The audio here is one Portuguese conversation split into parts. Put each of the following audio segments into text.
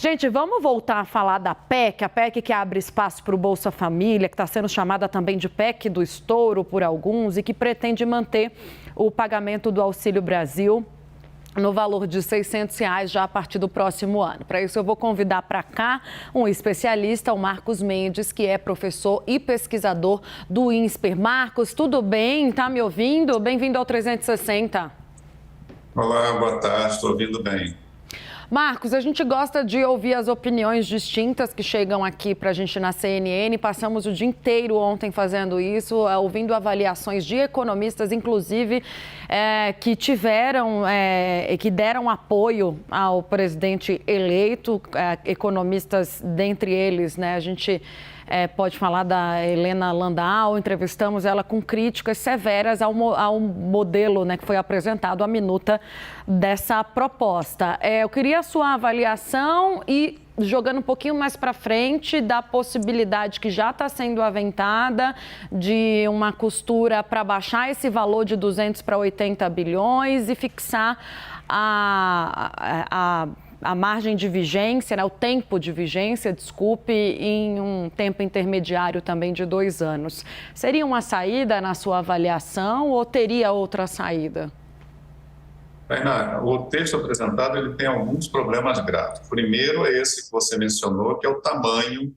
Gente, vamos voltar a falar da PEC, a PEC que abre espaço para o Bolsa Família, que está sendo chamada também de PEC do estouro por alguns e que pretende manter o pagamento do Auxílio Brasil no valor de R$ 600 já a partir do próximo ano. Para isso, eu vou convidar para cá um especialista, o Marcos Mendes, que é professor e pesquisador do INSPER. Marcos, tudo bem? Está me ouvindo? Bem-vindo ao 360. Olá, boa tarde, estou ouvindo bem. Marcos, a gente gosta de ouvir as opiniões distintas que chegam aqui para a gente na CNN. Passamos o dia inteiro ontem fazendo isso, ouvindo avaliações de economistas, inclusive, que que deram apoio ao presidente eleito, economistas dentre eles, né? A gente pode falar da Helena Landau, entrevistamos ela com críticas severas ao modelo, né, que foi apresentado, a minuta dessa proposta. Eu queria a sua avaliação e, jogando um pouquinho mais para frente, da possibilidade que já está sendo aventada de uma costura para baixar esse valor de 200 para 80 bilhões e fixar a margem de vigência, né, o tempo de vigência, desculpe, em um tempo intermediário também de 2 anos. Seria uma saída na sua avaliação ou teria outra saída? Tainá, o texto apresentado ele tem alguns problemas graves. O primeiro é esse que você mencionou, que é o tamanho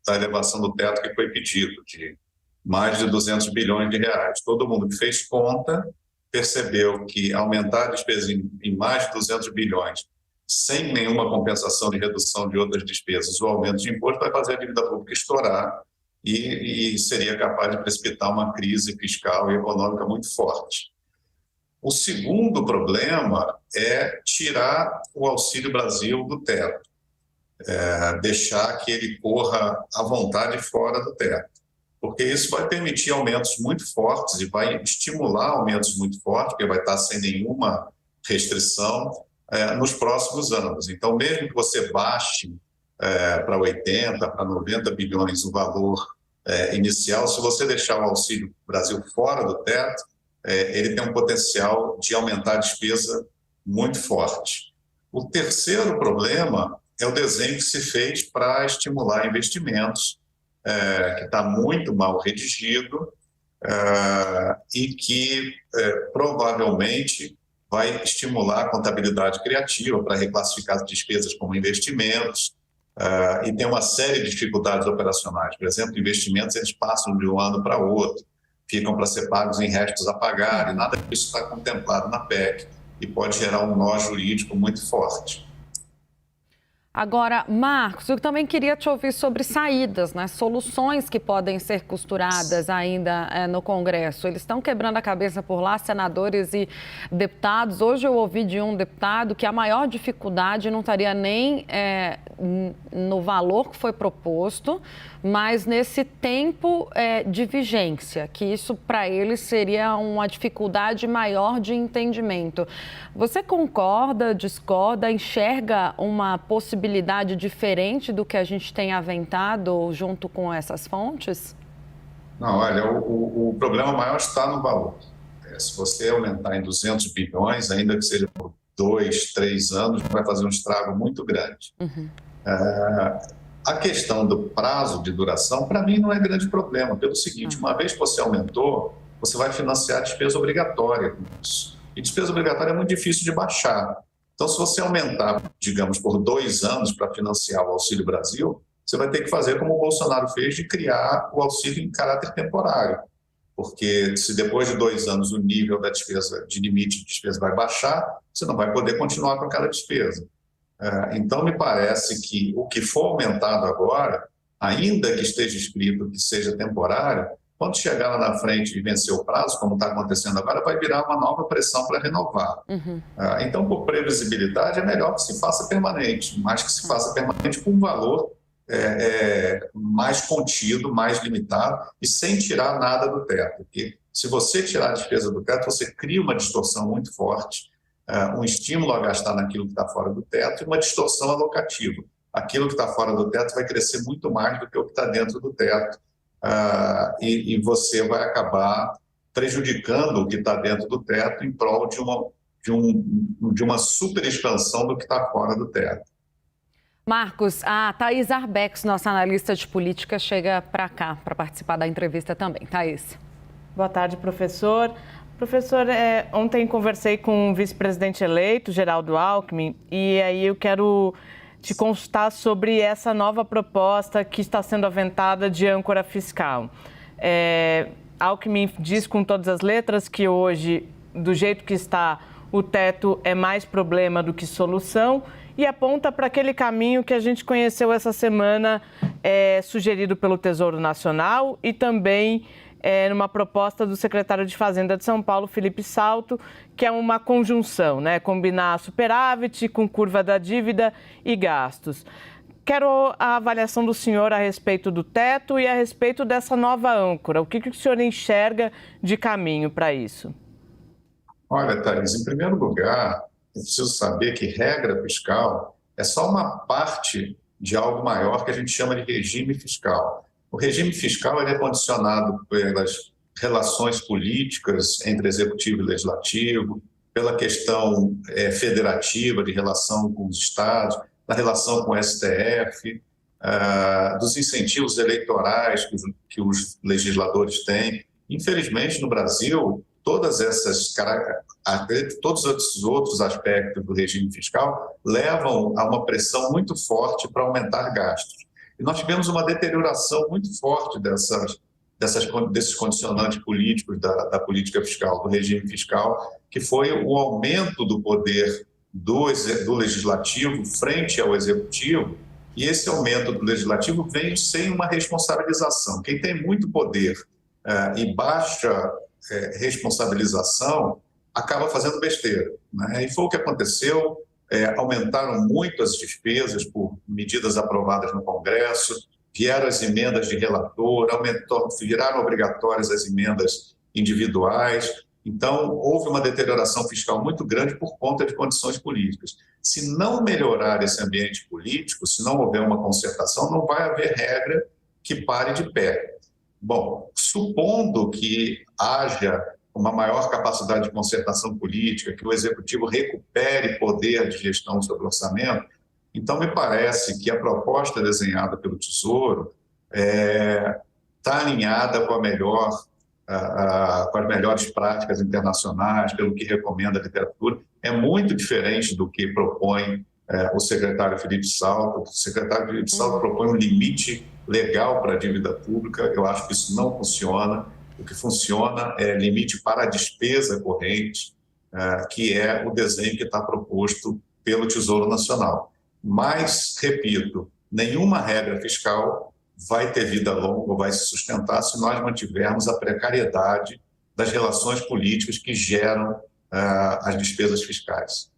da elevação do teto que foi pedido, de mais de 200 bilhões de reais. Todo mundo que fez conta percebeu que aumentar a despesa em mais de 200 bilhões, sem nenhuma compensação de redução de outras despesas, o aumento de imposto vai fazer a dívida pública estourar e seria capaz de precipitar uma crise fiscal e econômica muito forte. O segundo problema é tirar o Auxílio Brasil do teto, deixar que ele corra à vontade fora do teto, porque isso vai permitir aumentos muito fortes e vai estimular aumentos muito fortes, porque vai estar sem nenhuma restrição nos próximos anos. Então, mesmo que você baixe para 80, para 90 bilhões o valor inicial, se você deixar o Auxílio Brasil fora do teto, ele tem um potencial de aumentar a despesa muito forte. O terceiro problema é o desenho que se fez para estimular investimentos, que está muito mal redigido e que provavelmente vai estimular a contabilidade criativa para reclassificar as despesas como investimentos e tem uma série de dificuldades operacionais. Por exemplo, investimentos eles passam de um ano para outro, ficam para ser pagos em restos a pagar, e nada disso está contemplado na PEC e pode gerar um nó jurídico muito forte. Agora, Marcos, eu também queria te ouvir sobre saídas, né? Soluções que podem ser costuradas ainda no Congresso. Eles estão quebrando a cabeça por lá, senadores e deputados. Hoje eu ouvi de um deputado que a maior dificuldade não estaria nem no valor que foi proposto, mas nesse tempo de vigência, que isso para eles seria uma dificuldade maior de entendimento. Você concorda, discorda, enxerga uma possibilidade diferente do que a gente tem aventado junto com essas fontes? Não, olha, o problema maior está no valor. Se você aumentar em 200 bilhões, ainda que seja por 2, 3 anos, vai fazer um estrago muito grande. Uhum. A questão do prazo de duração, para mim, não é grande problema. Pelo seguinte, uma vez que você aumentou, você vai financiar a despesa obrigatória com isso. E despesa obrigatória é muito difícil de baixar. Então, se você aumentar, digamos, por 2 anos para financiar o Auxílio Brasil, você vai ter que fazer como o Bolsonaro fez, de criar o auxílio em caráter temporário. Porque se depois de 2 anos o nível da despesa, de limite de despesa vai baixar, você não vai poder continuar com aquela despesa. Então, me parece que o que for aumentado agora, ainda que esteja escrito que seja temporário, quando chegar lá na frente e vencer o prazo, como está acontecendo agora, vai virar uma nova pressão para renovar. Uhum. Então, por previsibilidade, é melhor que se faça permanente, mas que se faça permanente com um valor mais contido, mais limitado e sem tirar nada do teto. Porque se você tirar a despesa do teto, você cria uma distorção muito forte, um estímulo a gastar naquilo que está fora do teto e uma distorção alocativa. Aquilo que está fora do teto vai crescer muito mais do que o que está dentro do teto. E você vai acabar prejudicando o que está dentro do teto em prol de de uma super expansão do que está fora do teto. Marcos, a Thaís Arbex, nossa analista de política, chega para cá para participar da entrevista também. Thaís. Boa tarde, professor. Professor, ontem conversei com o vice-presidente eleito, Geraldo Alckmin, e aí eu quero te consultar sobre essa nova proposta que está sendo aventada de âncora fiscal. Alckmin diz com todas as letras que hoje, do jeito que está, o teto é mais problema do que solução e aponta para aquele caminho que a gente conheceu essa semana, sugerido pelo Tesouro Nacional e também numa proposta do secretário de Fazenda de São Paulo, Felipe Salto, que é uma conjunção, né? Combinar superávit com curva da dívida e gastos. Quero a avaliação do senhor a respeito do teto e a respeito dessa nova âncora. O que o senhor enxerga de caminho para isso? Olha, Thaís, em primeiro lugar, eu preciso saber que regra fiscal é só uma parte de algo maior que a gente chama de regime fiscal. O regime fiscal ele é condicionado pelas relações políticas entre executivo e legislativo, pela questão federativa de relação com os estados, da relação com o STF, dos incentivos eleitorais que os legisladores têm. Infelizmente, no Brasil, todos esses outros aspectos do regime fiscal levam a uma pressão muito forte para aumentar gastos. E nós tivemos uma deterioração muito forte desses condicionantes políticos da política fiscal, do regime fiscal, que foi o aumento do poder do legislativo frente ao executivo, e esse aumento do legislativo vem sem uma responsabilização. Quem tem muito poder e baixa responsabilização acaba fazendo besteira, né? E foi o que aconteceu. Aumentaram muito as despesas por medidas aprovadas no Congresso, vieram as emendas de relator, viraram obrigatórias as emendas individuais. Então, houve uma deterioração fiscal muito grande por conta de condições políticas. Se não melhorar esse ambiente político, se não houver uma concertação, não vai haver regra que pare de pé. Bom, supondo que haja uma maior capacidade de concertação política, que o executivo recupere poder de gestão sobre o orçamento, então me parece que a proposta desenhada pelo Tesouro está alinhada com com as melhores práticas internacionais, pelo que recomenda a literatura. É muito diferente do que propõe o secretário Felipe Salto. O secretário Felipe Salto propõe um limite legal para a dívida pública. Eu acho que isso não funciona. O que funciona é limite para a despesa corrente, que é o desenho que está proposto pelo Tesouro Nacional. Mas, repito, nenhuma regra fiscal vai ter vida longa ou vai se sustentar se nós mantivermos a precariedade das relações políticas que geram as despesas fiscais.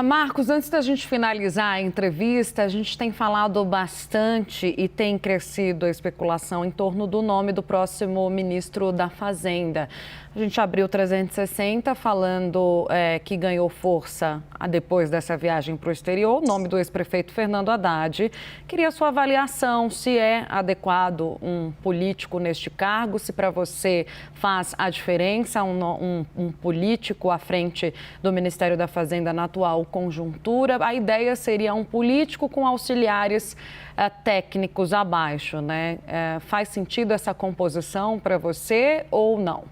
Marcos, antes da gente finalizar a entrevista, a gente tem falado bastante e tem crescido a especulação em torno do nome do próximo ministro da Fazenda. A gente abriu 360 falando que ganhou força depois dessa viagem para o exterior, o nome do ex-prefeito Fernando Haddad. Queria a sua avaliação, se é adequado um político neste cargo, se para você faz a diferença um político à frente do Ministério da Fazenda na atual conjuntura. A ideia seria um político com auxiliares técnicos abaixo, né? Faz sentido essa composição para você ou não?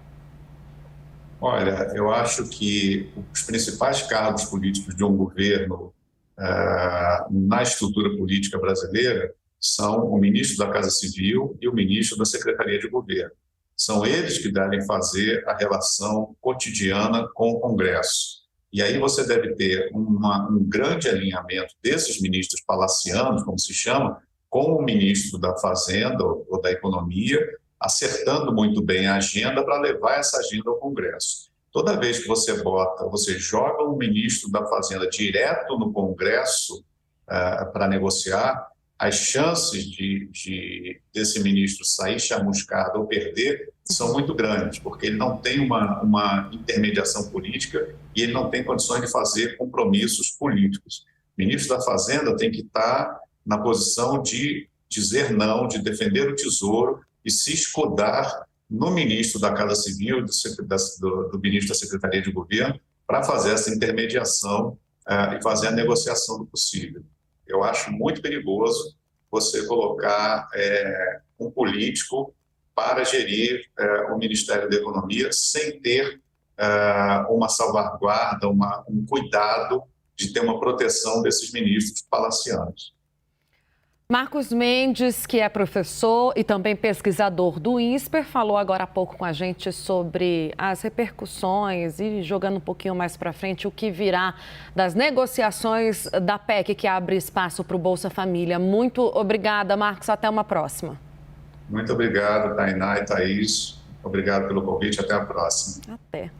Olha, eu acho que os principais cargos políticos de um governo na estrutura política brasileira são o ministro da Casa Civil e o ministro da Secretaria de Governo. São eles que devem fazer a relação cotidiana com o Congresso. E aí você deve ter um grande alinhamento desses ministros palacianos, como se chama, com o ministro da Fazenda ou da Economia, acertando muito bem a agenda para levar essa agenda ao Congresso. Toda vez que você joga um ministro da Fazenda direto no Congresso para negociar, as chances desse ministro sair chamuscado ou perder são muito grandes, porque ele não tem uma intermediação política e ele não tem condições de fazer compromissos políticos. O ministro da Fazenda tem que estar na posição de dizer não, de defender o Tesouro e se escudar no ministro da Casa Civil, do ministro da Secretaria de Governo, para fazer essa intermediação e fazer a negociação do possível. Eu acho muito perigoso você colocar um político para gerir o Ministério da Economia sem ter uma salvaguarda, um cuidado de ter uma proteção desses ministros palacianos. Marcos Mendes, que é professor e também pesquisador do INSPER, falou agora há pouco com a gente sobre as repercussões e jogando um pouquinho mais para frente o que virá das negociações da PEC que abre espaço para o Bolsa Família. Muito obrigada, Marcos. Até uma próxima. Muito obrigado, Tainá e Thaís. Obrigado pelo convite. Até a próxima. Até.